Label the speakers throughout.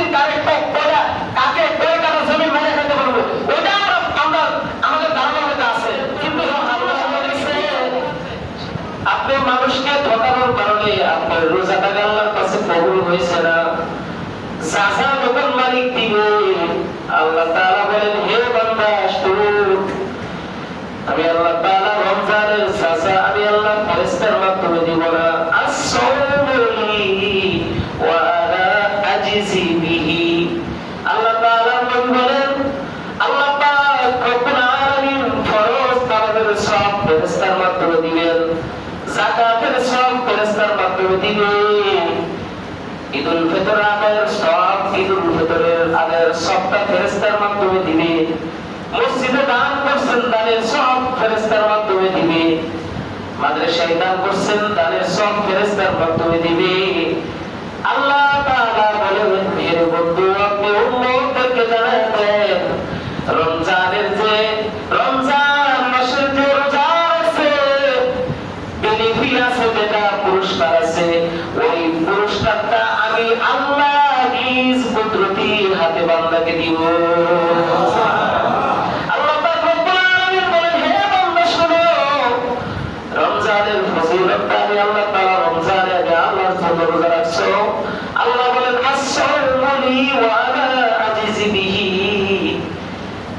Speaker 1: জমির কারে কয়টা কাকে কয় কাটা জমি মেরে খেতে পারবো, ওটা আমরা আমাদের ধারণা হতে আছে। কিন্তু আল্লাহ বলেছে আপনি মানুষকে ঠকানোর কারণে আপনার রোজাটা আল্লাহর কাছে কবুল হয়েছে না, সাজা যখন মালিক দিবে আল্লাহ তাআলা বলেন হে বান্দা শুন, আমি আল্লাহ তাআলা রমজানের সাজা আমি আল্লাহ ফেরেশতার মাধ্যমে দিব না। as-sawmi ওয়া আনা আজজি বিহি। আল্লাহ তাআলা বলেন আল্লাহ পাক রব্বুল আলামিন ফরজ তাদের সব ফেরেশতার মাধ্যমে দিবেন, যাকাতের সব ফেরেশতার মাধ্যমে দিবেন, ঈদুল ফিতর আদায়ের সব ঈদুল ফিতরের আদায়ের সবটা ফেরেশতার মাধ্যমে দিবে, মসজিদে দান করছেন দানের সব ফেরেশতার মাধ্যমে দিবে, মাদ্রাসায় দান করছেন দানের সব ফেরেশতার মাধ্যমে দিবে। আল্লাহ তাআলা বলেন মেরে বন্ধু আপনি উম্মতকে জানায় দেন রমজানের যে রমজান মাসের যে রোজা আছে বেনিফিট আছে, যেটা পুরস্কার আছে, ওই পুরস্কারটা আমি আল্লাহ নিজ কুদরতির হাতে বান্দাকে দিব। আল্লাহ পাক রব্বুল আলামিন বলেন হে বান্দা শোনো, রমজানের ফজিলতটা আমি আল্লাহ তাআলা রমজানে আগে আল্লাহর জন্য রোজা রাখছো, আল্লাহ বলেন as-sawmu লি ওয়া আনা আজজি বিহি।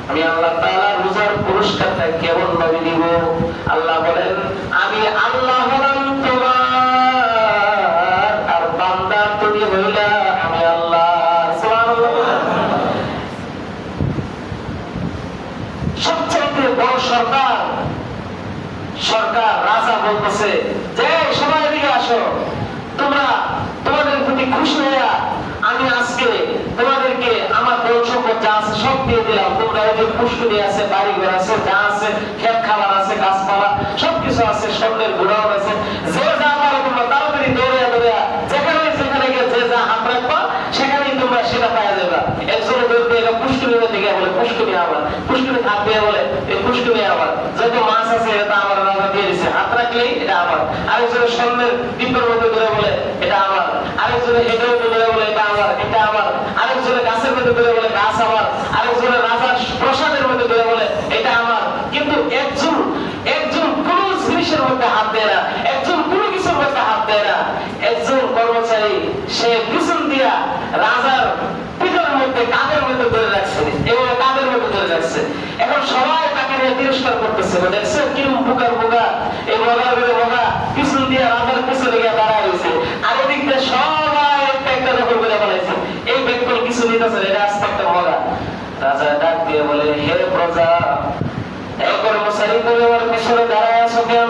Speaker 1: আমি আল্লাহ তাআলা রোজার পুরস্কারটা কেমন ভাবে দিব? আল্লাহ বলেন আমি আল্লাহ হলাম তোমার আর বান্দা তুমি হইলা আমি আল্লাহ। সুবহানাল্লাহ। সবচেয়ে বড় সরকার রাজা বলতেছে যে সবাই এদিকে আসো, তোমরা তোমাদের প্রতি খুশি হইয়া আমি আজকে তোমাদেরকে আমার ধন সম্পদ যা আছে সব দিয়ে দিলাম, তোমরা এই যে পুষ্করি আছে, বাড়ি ঘর আছে, যা আছে, ক্ষেত খাবার আছে, গাছপালা সবকিছু আছে, স্বর্ণের গুড়াও আছে, যে যা পারো তোমরা তাড়াতাড়ি দৌড়িয়া যেখানে গিয়ে যে যা হাত রাখবা সেখানেই তোমরা সেটা পাওয়া যাবে। একজনে দৌড়তে এলো পুষ্করি দিকে বলে পুষ্করি আমার, পুষ্করি হাত দিয়ে বলে এই পুষ্করি আমার, যত মাছ আছে এটা আমার রাজা দিয়ে দিচ্ছে, হাত রাখলেই এটা আমার। আরেকজনে স্বর্ণের ডিব্বের মধ্যে ধরে বলে এটা আমার, আরেকজনে হেঁটের মধ্যে ধরে বলে এটা আমার, এটা আমার, আরেকজনে গাছের মধ্যে ধরে বলে গাছ আমার, আরেকজনে রাজার প্রসাদের মধ্যে ধরে বলে এটা আমার। কিন্তু একজন কোন জিনিসের মধ্যে হাত দেয় না, একজন কোন কিছুর মধ্যে হাত দেয় না। একজন কর্মচারী সে পিছন দিয়া রাজার পিঠের মধ্যে কাঁধের মধ্যে ধরে রাখছে, এবং কাঁধের মধ্যে ধরে রাখছে। এখন সবাই তাকে নিয়ে তিরস্কার করতেছে, দেখছেন কিরম বোকা এই মগার বেড়ে মগা পিছন দিয়া রাজার পিছনে গিয়ে দাঁড়ায় রয়েছে, আর এদিক দিয়ে সবাই একটা দখল করে বলেছে এই ব্যক্তি কিছু নিতেছে, এটা আস্তে একটা মগা। রাজা ডাক দিয়ে বলে হে প্রজা, এই কর্মচারী তুমি আমার পিছনে দাঁড়ায় আছো কেন?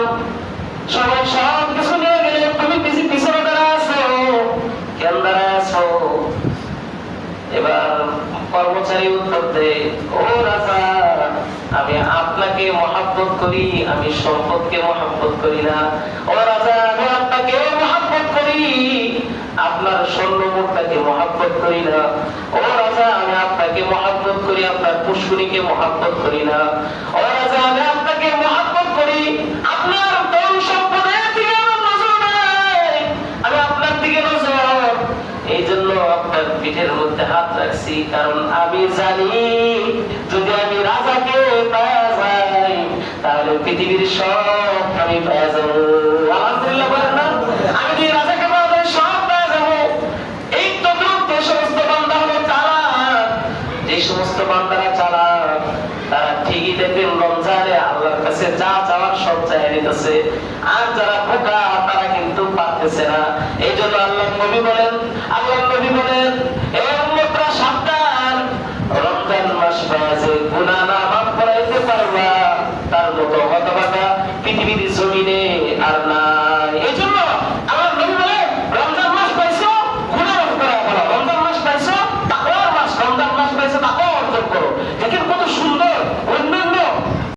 Speaker 1: সবাই সব কিছু নিয়ে গেলে তুমি পিছনে দাঁড়ায় আছো কেন? দাঁড়ায় আছো? এবার কর্মচারী উত্তর দেয় ও রাজা, আমি আপনাকে মহাব্বত করি, আমি সম্পদকে মহাব্বত করি না। ও রাজা আমি আপনাকে মহাব্বত করি, আপনার স্বর্ণমুখটাকে মহাব্বত করি না। ও রাজা আমি আপনাকে মহাব্বত করি, আপনার পুষ্করিকে মহাব্বত করি না। ও রাজা আমি আপনাকে মহাব্বত করি, আপনার ধন সম্পদের দিকে আমার নজর নেই, আমি আপনার দিকে নজর। এই জন্য আপনার পিঠের মধ্যে হাত রাখছি, কারণ আমি জানি যদি আমি রাজাকে পাওয়া যাই তাহলে পৃথিবীর সব আমি পাওয়া যাবো। আলহামদুলিল্লাহ বলেন না? আমি যদি রাজাকে পাওয়া যাই সব পাওয়া যাবো। এই তদ্রুপ যে সমস্ত বান্দা হলো চালাক, যে সমস্ত বান্দারা চালাক তারা ঠিকই দেখবেন রমজানে আল্লাহর কাছে যা চাওয়ার সব চাইয়ে নিতেছে, আর যারা বোকা তারা কিন্তু পারতেছে না। এই জন্য আল্লাহ নবী বলেন এ উম্মতরা সাবধান, রমজান মাস পেয়েছে গুনাহ না মাফ করাইতে পারবা তার মতো হতভাগা পৃথিবীর জমিনে আর না।